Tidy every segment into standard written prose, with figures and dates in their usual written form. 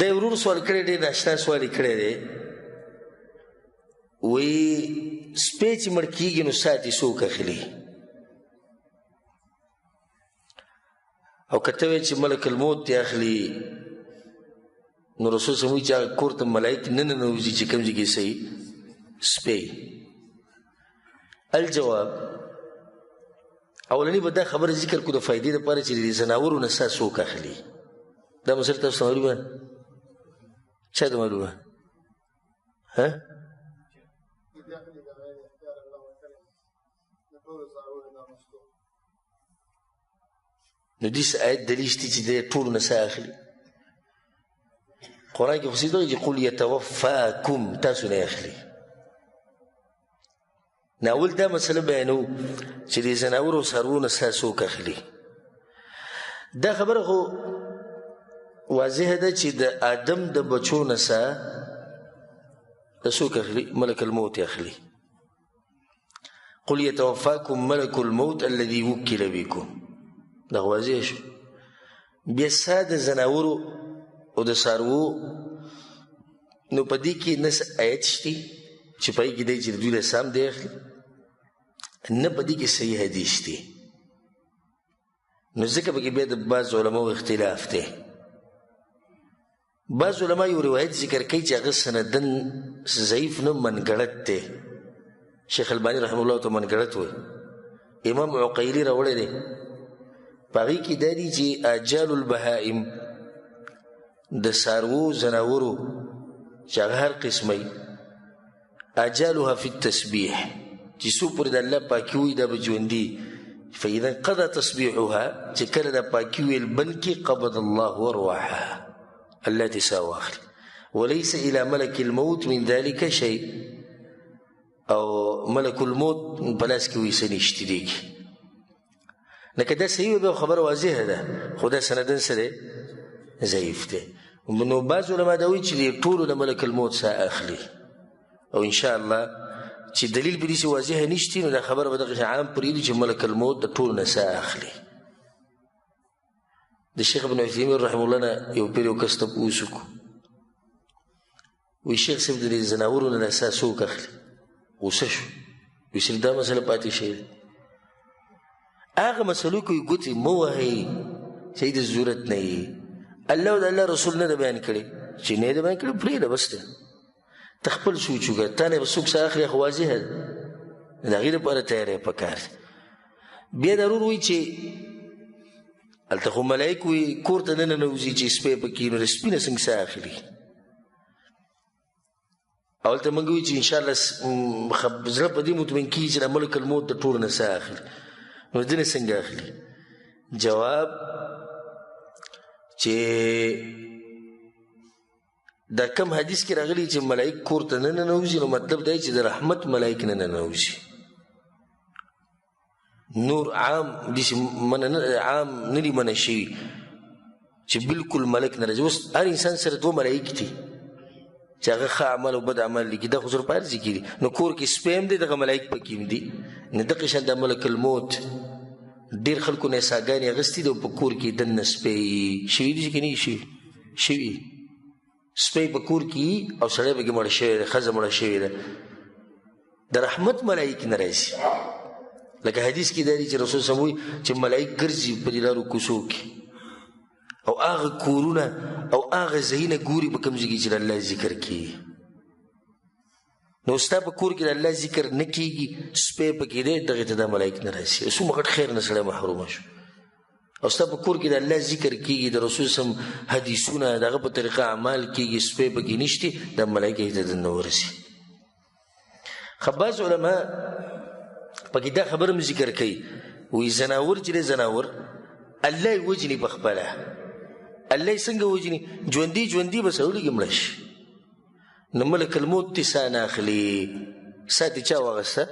دا یو ورور سوال کړی دی، ناشنا سوال یې کړی دی، وایي سپی چې مړ کېږي نو ساعت یې څوک اخلي؟ او که ته وایې چې ملک الموت یې اخلي، نو رسول صلی الله علیه وسلم وایي چې هغه کور ته ملایک نه ننوځي چې کوم ځای کې صحیح سپی. الجواب، اولنی به دا خبره ذکر کړو د فایدې لپاره چې د ځناورو نه سا څوک اخلي. دا مسله تاسو ته معلومه؟ چا ته معلومه؟ نو دې آیت دلیل شته چې د ټولو نه سا اخلي. قرآن کې خو صدق چې قل یتوفاکم، تاسو نه اخلي. ناول دا مسله بیانو چې د ځناورو څارویو نه سا څوک اخلي. دا خبره خو واضحه ده چې د آدم د بچو نه سا څوک اخلي؟ ملک الموت اخلي. قل یتوفاکم ملک الموت الذي وکل بكم. دا واضح شو. بیا سا د ځناورو او د څارویو نو په دې کې نه آیت شته چې په کې دی چې دوی له سام دی اخلي، نه په دې کې صحیح حدیث دی. نو ځکه په کې بیا د بعض علماو اختلاف دی. بعض علما یو روایت ذکر کوي چې هغه سندن ضعیف نه منګړت دی. شیخ البانی رحمه الله ته منګړت وایي. امام عقیلی راوړی دی، په هغې کې دا دي چې آجال البهائم د څاروو ځناورو چې هغه هر قسمه آجالها فی التسبیح، چې څو پورې د الله پاکي وي دا به ژوندي. فاذا انقضى تسبیحها، چې کله دا پاکي ویل بند کړي، قبض الله ارواحها، الله دې ساه واخلي. وليس الى ملك الموت من ذلك شيء، او ملک الموت په لاس کې وایي څه نشته دی. لکه دا صحیح وي، خبره واضحه ده، خو دا سندن څه دی؟ ضعیف دی. نو بعض علما دا وایي چې ټولو د ملک الموت ساه اخلي، او انشاءالله چې دلیل په دې چې واضحه نشته، نو دا خبره به دغه عام پرېږدي چې ملک الموت د ټولو نه ساه اخلي. د شیخ ابن عثیمین رحمه الله نه یو پیر یو کس ته پوښتنه وکړو، وایي شیخ صاحب د ځناورو نه ساه څوک اخلي؟ غوسه شو، وایي صرف دا مسله پاتې شوې ده. هغه مسلو کې ګوتې مه وهئ چې د ضرورت نه یي. الله او د الله رسول نه ده بیان کړې، چې نه یې ده بیان کړې پرېږده، بس ده. ته خپل سوچ وکړه، تا نه به څوک څه اخلي، خو واضحه ده، د هغې لپاره تیاری پکار دی. بیا ضرور وایي چې هلته خو ملایک وایي کور ته نه ننوځي چې سپی پکې، نو د سپي نه څنګه څه اخلي؟ او هلته موږ وایي چې انشاءالله زړه په دې مطمئن کېږي چې د ملک الموت د ټولو نه څه اخلي، نو د نه څنګه اخلي؟ جواب چې دا کم حدیث کې راغلی چې ملائک کور ته نه ننوځي، نو مطلب دی چې د رحمت ملائک نه ننوځي. نور عام عام نه دي منع شوي چې بلکل ملک نه راځي. اوس هر انسان سره دوه ملائک دي چې هغه ښه عمل او بد عمل لیکي، دا خو زر په هر ځای کې دي. نو کور کې سپی هم دی، دغه ملائک پکې هم دي. نو دغه شان د ملک الموت ډېر خلکو نه ساګانې اخیستي دي، او په کور کې دننه سپی شوي دي که نه شوي. سپی په کور کې او سړی پکې مړه شوی دی، ښځه مړه شوې ده، د رحمت ملایک نه راځي. لکه حدیث کې دا دي چې رسول صلی الله علیه وسلم وایي چې ملایک ګرځي په دې لارو کوڅو کې، او هغه کورونه او هغه ځایونه ګوري په کوم ځای کې چې د الله ذکر کېږي. نو ستا په کور کې د الله ذکر نه کېږي، سپی پکې دی، دغې ته دا ملایک نه راځي. څومره غټ خیر نه سړی محرومه شو. او ستا په کور کې د الله ذکر کېږي، د رسول صلی الله علیه وسلم حدیثونه د هغه په طریقه اعمال کېږي، سپی پکې نشته، دا ملایک یې ته دننه ورسي. خو بعض علما پکې دا خبره هم ذکر کوي، وایي ځناور چې دی ځناور الله یې وجني په خپله. الله یې څنګه وجني؟ ژوندي به سړی کې مړه شي. نو ملک الموت دې ساه نه اخلي، ساه دې چا واغسته؟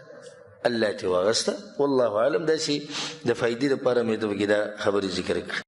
الله ته واغسته. والله اعلم. داسې د فایدې لپاره مې د دا خبرې ذکر کړې.